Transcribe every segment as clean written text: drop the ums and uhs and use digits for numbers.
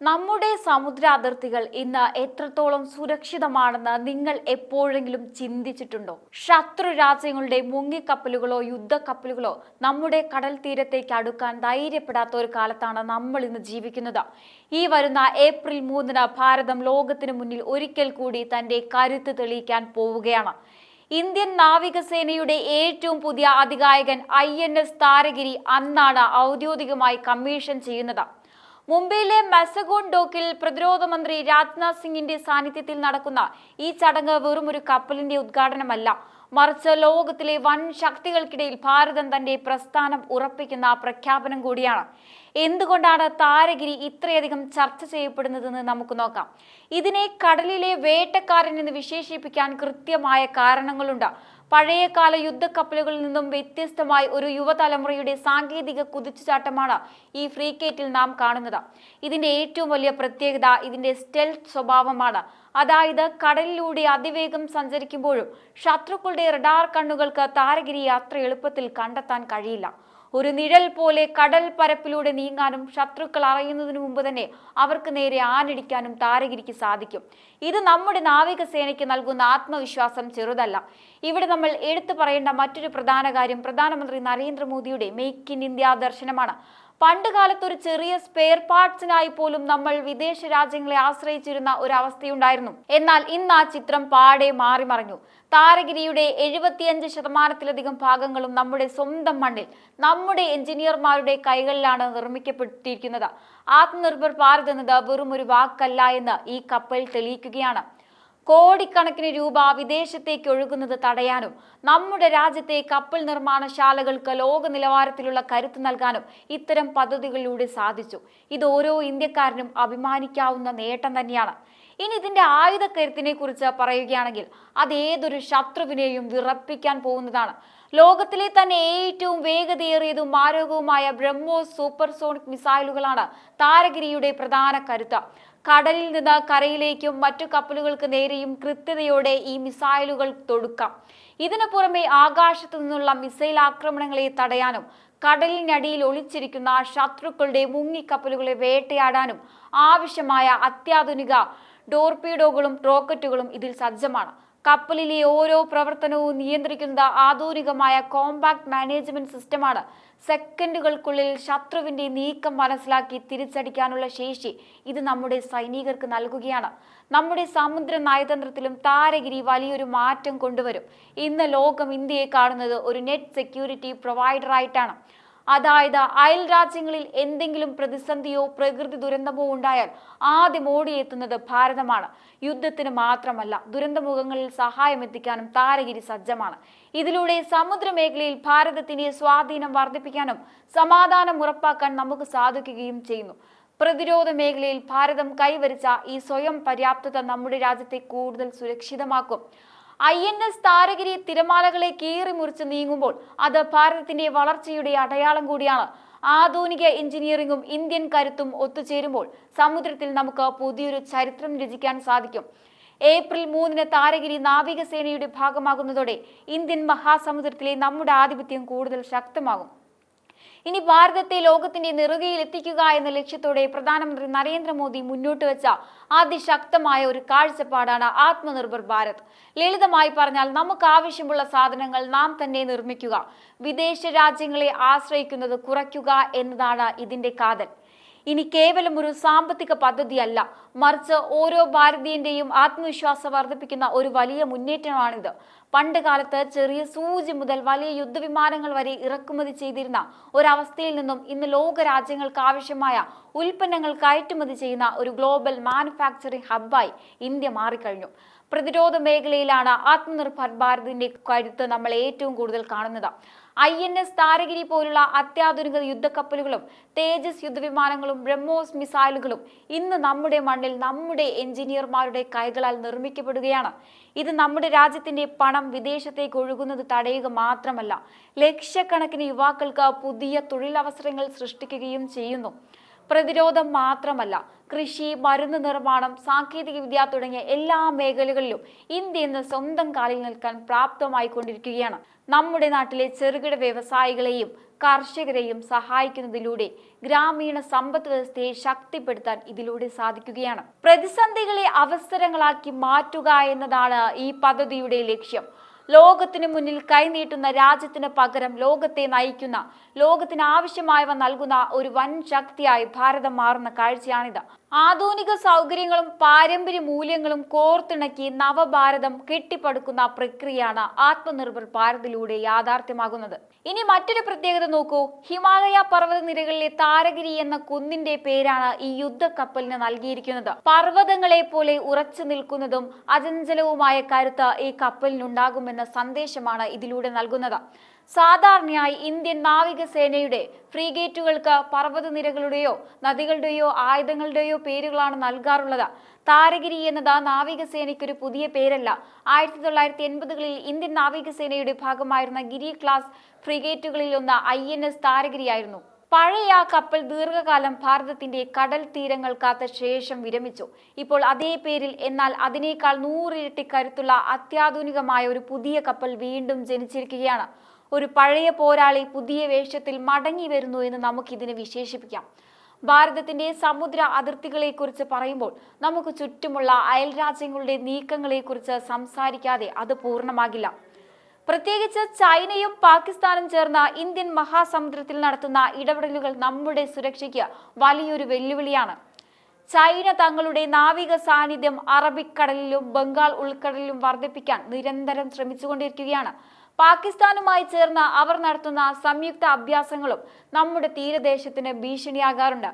നമ്മുടെ സമുദ്ര അതിർത്തികൾ ഇന്ന് എത്രത്തോളം സുരക്ഷിതമാണെന്ന് നിങ്ങൾ എപ്പോഴെങ്കിലും ചിന്തിച്ചിട്ടുണ്ടോ? ശത്രു രാജ്യങ്ങളുടെ മുങ്ങിക്കപ്പലുകളോ യുദ്ധക്കപ്പലുകളോ നമ്മുടെ കടൽ തീരത്തേക്ക് അടുക്കാൻ ധൈര്യപ്പെടാത്ത ഒരു കാലത്താണ് നമ്മൾ ഇന്ന് ജീവിക്കുന്നത്. ഈ വരുന്ന ഏപ്രിൽ 3 ഭാരതം ലോകത്തിന് മുന്നിൽ ഒരിക്കൽ കൂടി തന്റെ കരുത്ത് തെളിയിക്കാൻ പോവുകയാണ്. ഇന്ത്യൻ നാവികസേനയുടെ ഏറ്റവും പുതിയ അതികായകൻ INS താരഗിരി അന്നാണ് ഔദ്യോഗികമായി കമ്മീഷൻ ചെയ്യുന്നത്. മുംബൈയിലെ മസഗോൺ ഡോക്കിൽ പ്രതിരോധ മന്ത്രി രാജ്നാഥ് സിംഗിന്റെ സാന്നിധ്യത്തിൽ നടക്കുന്ന ഈ ചടങ്ങ് വെറും ഒരു കപ്പലിന്റെ ഉദ്ഘാടനമല്ല, മറിച്ച് ലോകത്തിലെ വൻ ശക്തികൾക്കിടയിൽ ഭാരതം തന്റെ പ്രസ്ഥാനം ഉറപ്പിക്കുന്ന പ്രഖ്യാപനം കൂടിയാണ്. എന്തുകൊണ്ടാണ് താരഗിരി ഇത്രയധികം ചർച്ച ചെയ്യപ്പെടുന്നതെന്ന് നമുക്ക് നോക്കാം. ഇതിനെ കടലിലെ വേട്ടക്കാരൻ എന്ന് വിശേഷിപ്പിക്കാൻ കൃത്യമായ കാരണങ്ങളുണ്ട്. പഴയകാല യുദ്ധക്കപ്പലുകളിൽ നിന്നും വ്യത്യസ്തമായി ഒരു യുവതലമുറയുടെ സാങ്കേതിക കുതിച്ചുചാട്ടമാണ് ഈ ഫ്രീഗേറ്റിൽ നാം കാണുന്നത്. ഇതിന്റെ ഏറ്റവും വലിയ പ്രത്യേകത ഇതിന്റെ സ്റ്റെൽത്ത് സ്വഭാവമാണ്. അതായത് കടലിലൂടെ അതിവേഗം സഞ്ചരിക്കുമ്പോഴും ശത്രുക്കളുടെ റഡാർ കണ്ണുകൾക്ക് താരഗിരിയെ അത്ര എളുപ്പത്തിൽ കണ്ടെത്താൻ കഴിയില്ല. ഒരു നിഴൽ പോലെ കടൽ പരപ്പിലൂടെ നീങ്ങാനും ശത്രുക്കൾ അറിയുന്നതിനു മുമ്പ് തന്നെ അവർക്ക് നേരെ ആഞ്ഞടിക്കാനും താരഗിരിക്ക് സാധിക്കും. ഇത് നമ്മുടെ നാവികസേനയ്ക്ക് നൽകുന്ന ആത്മവിശ്വാസം ചെറുതല്ല. ഇവിടെ നമ്മൾ എടുത്തു പറയേണ്ട മറ്റൊരു പ്രധാന കാര്യം പ്രധാനമന്ത്രി നരേന്ദ്രമോദിയുടെ മേക്ക് ഇൻ ഇന്ത്യ ദർശനമാണ്. പണ്ട് കാലത്ത് ഒരു ചെറിയ സ്പെയർ പാർട്സിനായി പോലും നമ്മൾ വിദേശ രാജ്യങ്ങളെ ആശ്രയിച്ചിരുന്ന ഒരു അവസ്ഥയുണ്ടായിരുന്നു. എന്നാൽ ഇന്ന് ആ ചിത്രം പാടെ മാറി മറിഞ്ഞു. താരഗിരിയുടെ 75% ഭാഗങ്ങളും നമ്മുടെ സ്വന്തം മണ്ണിൽ നമ്മുടെ എഞ്ചിനീയർമാരുടെ കൈകളിലാണ് നിർമ്മിക്കപ്പെട്ടിരിക്കുന്നത്. ആത്മനിർഭർ ഭാരത് എന്നത് വെറും ഒരു വാക്കല്ല എന്ന് ഈ കപ്പൽ തെളിയിക്കുകയാണ്. കോടിക്കണക്കിന് രൂപ വിദേശത്തേക്ക് ഒഴുകുന്നത് തടയാനും നമ്മുടെ രാജ്യത്തെ കപ്പൽ നിർമ്മാണശാലകൾക്ക് ലോക നിലവാരത്തിലുള്ള കരുത്ത് നൽകാനും ഇത്തരം പദ്ധതികളിലൂടെ സാധിച്ചു. ഇത് ഓരോ ഇന്ത്യക്കാരനും അഭിമാനിക്കാവുന്ന നേട്ടം തന്നെയാണ്. ഇനി ഇതിന്റെ ആയുധക്കരുത്തിനെ കുറിച്ച് പറയുകയാണെങ്കിൽ അത് ഏതൊരു ശത്രുവിനെയും വിറപ്പിക്കാൻ പോകുന്നതാണ്. ലോകത്തിലെ തന്നെ ഏറ്റവും വേഗതയേറിയതും മാരകവുമായ ബ്രഹ്മോസ് സൂപ്പർസോണിക് മിസൈലുകളാണ് താരഗിരിയുടെ പ്രധാന കരുത്ത്. കടലിൽ നിന്ന് കരയിലേക്കും മറ്റു കപ്പലുകൾക്ക് നേരെയും കൃത്യതയോടെ ഈ മിസൈലുകൾ തൊടുക്കാം. ഇതിനു പുറമെ ആകാശത്തു നിന്നുള്ള മിസൈൽ ആക്രമണങ്ങളെ തടയാനും കടലിനടിയിൽ ഒളിച്ചിരിക്കുന്ന ശത്രുക്കളുടെ മുങ്ങിക്കപ്പലുകളെ വേട്ടയാടാനും ആവശ്യമായ അത്യാധുനിക ടോർപീഡോകളും റോക്കറ്റുകളും ഇതിൽ സജ്ജമാണ്. കപ്പലിലെ ഓരോ പ്രവർത്തനവും നിയന്ത്രിക്കുന്നത് ആധുനികമായ കോമ്പാക്ട് മാനേജ്മെന്റ് സിസ്റ്റമാണ്. സെക്കൻഡുകൾക്കുള്ളിൽ ശത്രുവിന്റെ നീക്കം മനസ്സിലാക്കി തിരിച്ചടിക്കാനുള്ള ശേഷി ഇത് നമ്മുടെ സൈനികർക്ക് നൽകുകയാണ്. നമ്മുടെ സമുദ്ര നയതന്ത്രത്തിലും താരഗിരി വലിയൊരു മാറ്റം കൊണ്ടുവരും. ഇന്ന് ലോകം ഇന്ത്യയെ കാണുന്നത് ഒരു നെറ്റ് സെക്യൂരിറ്റി പ്രൊവൈഡറായിട്ടാണ്. അതായത് അയൽ രാജ്യങ്ങളിൽ എന്തെങ്കിലും പ്രതിസന്ധിയോ പ്രകൃതി ദുരന്തമോ ഉണ്ടായാൽ ആദ്യം ഓടിയെത്തുന്നത് ഭാരതമാണ്. യുദ്ധത്തിന് മാത്രമല്ല, ദുരന്തമുഖങ്ങളിൽ സഹായം എത്തിക്കാനും താരഗിരി സജ്ജമാണ്. ഇതിലൂടെ സമുദ്രമേഖലയിൽ ഭാരതത്തിന്റെ സ്വാധീനം വർദ്ധിപ്പിക്കാനും സമാധാനം ഉറപ്പാക്കാൻ നമുക്ക് സാധിക്കുകയും ചെയ്യുന്നു. പ്രതിരോധ മേഖലയിൽ ഭാരതം കൈവരിച്ച ഈ സ്വയം പര്യാപ്തത നമ്മുടെ രാജ്യത്തെ കൂടുതൽ സുരക്ഷിതമാക്കും. INS താരഗിരി തിരമാലകളെ കീറി മുറിച്ച് നീങ്ങുമ്പോൾ അത് ഭാരതത്തിന്റെ വളർച്ചയുടെ അടയാളം കൂടിയാണ്. ആധുനിക എഞ്ചിനീയറിംഗും ഇന്ത്യൻ കരുത്തും ഒത്തുചേരുമ്പോൾ സമുദ്രത്തിൽ നമുക്ക് പുതിയൊരു ചരിത്രം രചിക്കാൻ സാധിക്കും. ഏപ്രിൽ 3 താരഗിരി നാവികസേനയുടെ ഭാഗമാകുന്നതോടെ ഇന്ത്യൻ മഹാസമുദ്രത്തിലെ നമ്മുടെ ആധിപത്യം കൂടുതൽ ശക്തമാകും. ഇനി ഭാരതത്തെ ലോകത്തിന്റെ നെറുകയിൽ എത്തിക്കുക എന്ന ലക്ഷ്യത്തോടെ പ്രധാനമന്ത്രി നരേന്ദ്രമോദി മുന്നോട്ട് വെച്ച അതിശക്തമായ ഒരു കാഴ്ചപ്പാടാണ് ആത്മനിർഭർ ഭാരത്. ലളിതമായി പറഞ്ഞാൽ നമുക്ക് ആവശ്യമുള്ള സാധനങ്ങൾ നാം തന്നെ നിർമ്മിക്കുക, വിദേശ രാജ്യങ്ങളെ ആശ്രയിക്കുന്നത് കുറയ്ക്കുക എന്നതാണ് ഇതിന്റെ കാതൽ. ഇനി കേവലം ഒരു സാമ്പത്തിക പദ്ധതിയല്ല, മറിച്ച് ഓരോ ഭാരതീയന്റെയും ആത്മവിശ്വാസം വർദ്ധിപ്പിക്കുന്ന ഒരു വലിയ മുന്നേറ്റമാണിത്. പണ്ട് കാലത്ത് ചെറിയ സൂചി മുതൽ വലിയ യുദ്ധവിമാനങ്ങൾ വരെ ഇറക്കുമതി ചെയ്തിരുന്ന ഒരവസ്ഥയിൽ നിന്നും ഇന്ന് ലോക രാജ്യങ്ങൾക്ക് ആവശ്യമായ ഉൽപ്പന്നങ്ങൾ കയറ്റുമതി ചെയ്യുന്ന ഒരു ഗ്ലോബൽ മാനുഫാക്ചറിംഗ് ഹബ്ബായി ഇന്ത്യ മാറിക്കഴിഞ്ഞു. പ്രതിരോധ മേഖലയിലാണ് ആത്മനിർഭർ ഭാരതിന്റെ കരുത്ത് നമ്മൾ ഏറ്റവും കൂടുതൽ കാണുന്നത്. INS താരഗിരി പോലുള്ള അത്യാധുനിക യുദ്ധക്കപ്പലുകളും തേജസ് യുദ്ധവിമാനങ്ങളും ബ്രഹ്മോസ് മിസൈലുകളും ഇന്ന് നമ്മുടെ മണ്ണിൽ നമ്മുടെ എഞ്ചിനീയർമാരുടെ കൈകളാൽ നിർമ്മിക്കപ്പെടുകയാണ്. ഇത് നമ്മുടെ രാജ്യത്തിന്റെ പണം വിദേശത്തേക്ക് ഒഴുകുന്നത് തടയുക മാത്രമല്ല, ലക്ഷക്കണക്കിന് യുവാക്കൾക്ക് പുതിയ തൊഴിലവസരങ്ങൾ സൃഷ്ടിക്കുകയും ചെയ്യുന്നു. പ്രതിരോധം മാത്രമല്ല, കൃഷി, മരുന്ന് നിർമ്മാണം, സാങ്കേതിക വിദ്യ തുടങ്ങിയ എല്ലാ മേഖലകളിലും ഇന്ത്യ ഇന്ന് സ്വന്തം കാലിൽ നിൽക്കാൻ പ്രാപ്തമായിക്കൊണ്ടിരിക്കുകയാണ്. നമ്മുടെ നാട്ടിലെ ചെറുകിട വ്യവസായികളെയും കർഷകരെയും സഹായിക്കുന്നതിലൂടെ ഗ്രാമീണ സമ്പദ് വ്യവസ്ഥയെ ശക്തിപ്പെടുത്താൻ ഇതിലൂടെ സാധിക്കുകയാണ്. പ്രതിസന്ധികളെ അവസരങ്ങളാക്കി മാറ്റുക എന്നതാണ് ഈ പദ്ധതിയുടെ ലക്ഷ്യം. ലോകത്തിന് മുന്നിൽ കൈനീട്ടുന്ന രാജ്യത്തിന് പകരം ലോകത്തെ നയിക്കുന്ന, ലോകത്തിന് ആവശ്യമായവ നൽകുന്ന ഒരു വൻ ശക്തിയായി ഭാരതം മാറുന്ന കാഴ്ചയാണിത്. ആധുനിക സൗകര്യങ്ങളും പാരമ്പര്യ മൂല്യങ്ങളും കോർത്തിണക്കി നവഭാരതം കെട്ടിപ്പടുക്കുന്ന പ്രക്രിയയാണ് ആത്മനിർഭർ ഭാരതിലൂടെ യാഥാർത്ഥ്യമാകുന്നത്. ഇനി മറ്റൊരു പ്രത്യേകത നോക്കൂ. ഹിമാലയ പർവ്വതനിരകളിലെ താരഗിരി എന്ന കുന്നിന്റെ പേരാണ് ഈ യുദ്ധക്കപ്പലിന് നൽകിയിരിക്കുന്നത്. പർവ്വതങ്ങളെ പോലെ ഉറച്ചു നിൽക്കുന്നതും അചഞ്ചലവുമായ കരുത്ത് ഈ കപ്പലിനുണ്ടാകുമെന്ന സന്ദേശമാണ് ഇതിലൂടെ നൽകുന്നത്. സാധാരണയായി ഇന്ത്യൻ നാവികസേനയുടെ ഫ്രീഗേറ്റുകൾക്ക് പർവ്വതനിരകളുടെയോ നദികളുടെയോ ആയുധങ്ങളുടെയോ പേരുകളാണ് നൽകാറുള്ളത്. താരഗിരി എന്നത് നാവികസേനയ്ക്കൊരു പുതിയ പേരല്ല. 1980കളിൽ ഇന്ത്യൻ നാവികസേനയുടെ ഭാഗമായിരുന്ന ഗിരി ക്ലാസ് ഫ്രിഗേറ്റുകളിൽ ഒന്ന് INS താരഗിരിയായിരുന്നു. പഴയ ആ കപ്പൽ ദീർഘകാലം ഭാരതത്തിന്റെ കടൽ തീരങ്ങൾ കാത്ത ശേഷം വിരമിച്ചു. ഇപ്പോൾ അതേ പേരിൽ, എന്നാൽ അതിനേക്കാൾ 100 ഇരട്ടി കരുത്തുള്ള അത്യാധുനികമായ ഒരു പുതിയ കപ്പൽ വീണ്ടും ജനിച്ചിരിക്കുകയാണ്. ഒരു പഴയ പോരാളി പുതിയ വേഷത്തിൽ മടങ്ങി വരുന്നു എന്ന് നമുക്കിതിനെ വിശേഷിപ്പിക്കാം. ഭാരതത്തിന്റെ സമുദ്ര അതിർത്തികളെക്കുറിച്ച് പറയുമ്പോൾ നമുക്ക് ചുറ്റുമുള്ള അയൽരാജ്യങ്ങളുടെ നീക്കങ്ങളെക്കുറിച്ച് സംസാരിക്കാതെ അത് പൂർണ്ണമാകില്ല. പ്രത്യേകിച്ച് ചൈനയും പാകിസ്ഥാനും ചേർന്ന ഇന്ത്യൻ മഹാസമുദ്രത്തിൽ നടത്തുന്ന ഇടപെടലുകൾ നമ്മുടെ സുരക്ഷയ്ക്ക് വലിയൊരു വെല്ലുവിളിയാണ്. ചൈന തങ്ങളുടെ നാവിക സാന്നിധ്യം അറബിക്കടലിലും ബംഗാൾ ഉൾക്കടലിലും വർദ്ധിപ്പിക്കാൻ നിരന്തരം ശ്രമിച്ചുകൊണ്ടിരിക്കുകയാണ്. പാകിസ്ഥാനുമായി ചേർന്ന് അവർ നടത്തുന്ന സംയുക്ത അഭ്യാസങ്ങളും നമ്മുടെ തീരദേശത്തിന് ഭീഷണിയാകാറുണ്ട്.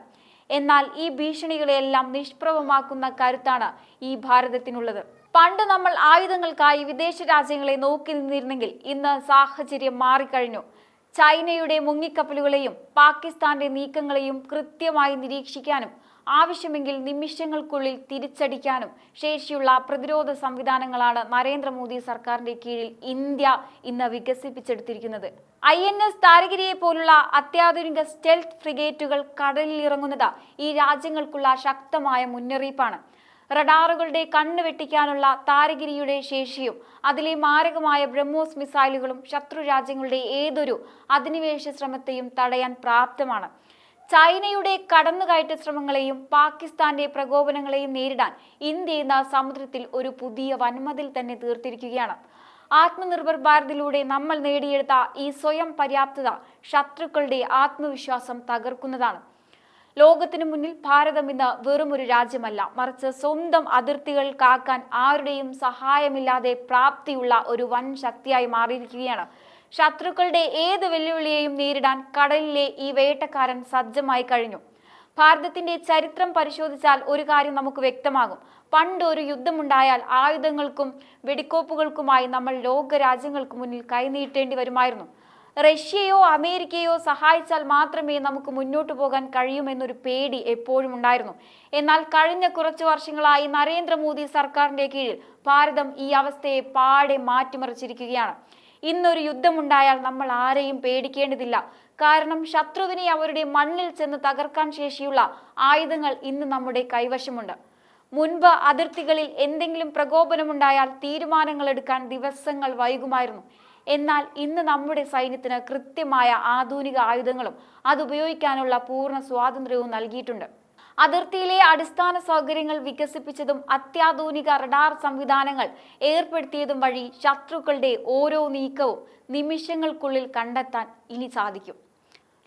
എന്നാൽ ഈ ഭീഷണികളെയെല്ലാം നിഷ്പ്രഭമാക്കുന്ന കരുത്താണ് ഈ ഭാരതത്തിനുള്ളത്. പണ്ട് നമ്മൾ ആയുധങ്ങൾക്കായി വിദേശ രാജ്യങ്ങളെ നോക്കി നിന്നിരുന്നെങ്കിൽ ഇന്ന് സാഹചര്യം മാറിക്കഴിഞ്ഞു. ചൈനയുടെ മുങ്ങിക്കപ്പലുകളെയും പാകിസ്ഥാന്റെ നീക്കങ്ങളെയും കൃത്യമായി നിരീക്ഷിക്കാനും ആവശ്യമെങ്കിൽ നിമിഷങ്ങൾക്കുള്ളിൽ തിരിച്ചടിക്കാനും ശേഷിയുള്ള പ്രതിരോധ സംവിധാനങ്ങളാണ് നരേന്ദ്രമോദി സർക്കാരിന്റെ കീഴിൽ ഇന്ത്യ ഇന്ന് വികസിപ്പിച്ചെടുത്തിരിക്കുന്നത്. INS താരഗിരിയെ പോലുള്ള അത്യാധുനിക സ്റ്റെൽത്ത് ഫ്രിഗേറ്റുകൾ കടലിൽ ഇറങ്ങുന്നത് ഈ രാജ്യങ്ങൾക്കുള്ള ശക്തമായ മുന്നറിയിപ്പാണ്. റഡാറുകളുടെ കണ്ണ് വെട്ടിക്കാനുള്ള താരഗിരിയുടെ ശേഷിയും അതിലെ മാരകമായ ബ്രഹ്മോസ് മിസൈലുകളും ശത്രു രാജ്യങ്ങളുടെ ഏതൊരു അധിനിവേശ ശ്രമത്തെയും തടയാൻ പ്രാപ്തമാണ്. ചൈനയുടെ കടന്നുകയറ്റ ശ്രമങ്ങളെയും പാകിസ്ഥാന്റെ പ്രകോപനങ്ങളെയും നേരിടാൻ ഇന്ത്യ ഇന്ന് സമുദ്രത്തിൽ ഒരു പുതിയ വൻമതിൽ തന്നെ തീർത്തിരിക്കുകയാണ്. ആത്മനിർഭർ ഭാരതിലൂടെ നമ്മൾ നേടിയെടുത്ത ഈ സ്വയം പര്യാപ്തത ശത്രുക്കളുടെ ആത്മവിശ്വാസം തകർക്കുന്നതാണ്. ലോകത്തിനു മുന്നിൽ ഭാരതം ഇന്ന് വെറുമൊരു രാജ്യമല്ല, മറിച്ച് സ്വന്തം അതിർത്തികൾ കാക്കാൻ ആരുടെയും സഹായമില്ലാതെ പ്രാപ്തിയുള്ള ഒരു വൻ ശക്തിയായി മാറിയിരിക്കുകയാണ്. ശത്രുക്കളുടെ ഏത് വെല്ലുവിളിയെയും നേരിടാൻ കടലിലെ ഈ വേട്ടക്കാരൻ സജ്ജമായി കഴിഞ്ഞു. ഭാരതത്തിന്റെ ചരിത്രം പരിശോധിച്ചാൽ ഒരു കാര്യം നമുക്ക് വ്യക്തമാകും. പണ്ട് ഒരു യുദ്ധമുണ്ടായാൽ ആയുധങ്ങൾക്കും വെടിക്കോപ്പുകൾക്കുമായി നമ്മൾ ലോകരാജ്യങ്ങൾക്ക് മുന്നിൽ കൈനീട്ടേണ്ടി വരുമായിരുന്നു. റഷ്യയോ അമേരിക്കയോ സഹായിച്ചാൽ മാത്രമേ നമുക്ക് മുന്നോട്ട് പോകാൻ കഴിയുമെന്നൊരു പേടി എപ്പോഴും ഉണ്ടായിരുന്നു. എന്നാൽ കഴിഞ്ഞ കുറച്ചു വർഷങ്ങളായി നരേന്ദ്രമോദി സർക്കാരിന്റെ കീഴിൽ ഭാരതം ഈ അവസ്ഥയെ പാടെ മാറ്റിമറിച്ചിരിക്കുകയാണ്. ഇന്നൊരു യുദ്ധമുണ്ടായാൽ നമ്മൾ ആരെയും പേടിക്കേണ്ടതില്ല. കാരണം ശത്രുവിനെ അവരുടെ മണ്ണിൽ ചെന്ന് തകർക്കാൻ ശേഷിയുള്ള ആയുധങ്ങൾ ഇന്ന് നമ്മുടെ കൈവശമുണ്ട്. മുൻപ് അതിർത്തികളിൽ എന്തെങ്കിലും പ്രകോപനമുണ്ടായാൽ തീരുമാനങ്ങൾ എടുക്കാൻ ദിവസങ്ങൾ വൈകുമായിരുന്നു. എന്നാൽ ഇന്ന് നമ്മുടെ സൈന്യത്തിന് കൃത്യമായ ആധുനിക ആയുധങ്ങളും അതുപയോഗിക്കാനുള്ള പൂർണ്ണ സ്വാതന്ത്ര്യവും നൽകിയിട്ടുണ്ട്. അതിർത്തിയിലെ അടിസ്ഥാന സൗകര്യങ്ങൾ വികസിപ്പിച്ചതും അത്യാധുനിക റഡാർ സംവിധാനങ്ങൾ ഏർപ്പെടുത്തിയതും വഴി ശത്രുക്കളുടെ ഓരോ നീക്കവും നിമിഷങ്ങൾക്കുള്ളിൽ കണ്ടെത്താൻ ഇനി സാധിക്കും.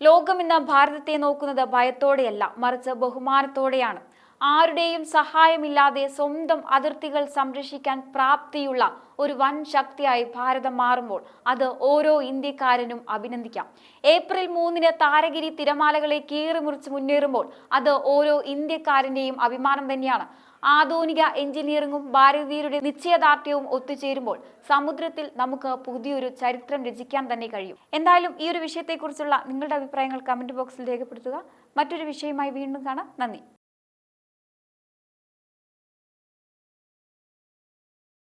ലോകം ഇന്ന് ഭാരതത്തെ നോക്കുന്നത് ഭയത്തോടെയല്ല, മറിച്ച് ബഹുമാനത്തോടെയാണ്. ആരുടെയും സഹായമില്ലാതെ സ്വന്തം അതിർത്തികൾ സംരക്ഷിക്കാൻ പ്രാപ്തിയുള്ള ഒരു വൻ ശക്തിയായി ഭാരതം മാറുമ്പോൾ അത് ഓരോ ഇന്ത്യക്കാരനും അഭിനന്ദിക്കാം. ഏപ്രിൽ 3 താരഗിരി തിരമാലകളെ കീറിമുറിച്ച് മുന്നേറുമ്പോൾ അത് ഓരോ ഇന്ത്യക്കാരന്റെയും അഭിമാനം തന്നെയാണ്. ആധുനിക എഞ്ചിനീയറിംഗും ഭാരതീയരുടെ നിശ്ചയദാർഢ്യവും ഒത്തുചേരുമ്പോൾ സമുദ്രത്തിൽ നമുക്ക് പുതിയൊരു ചരിത്രം രചിക്കാൻ തന്നെ കഴിയും. എന്തായാലും ഈ ഒരു വിഷയത്തെക്കുറിച്ചുള്ള നിങ്ങളുടെ അഭിപ്രായങ്ങൾ കമന്റ് ബോക്സിൽ രേഖപ്പെടുത്തുക. മറ്റൊരു വിഷയമായി വീണ്ടും കാണാം. നന്ദി.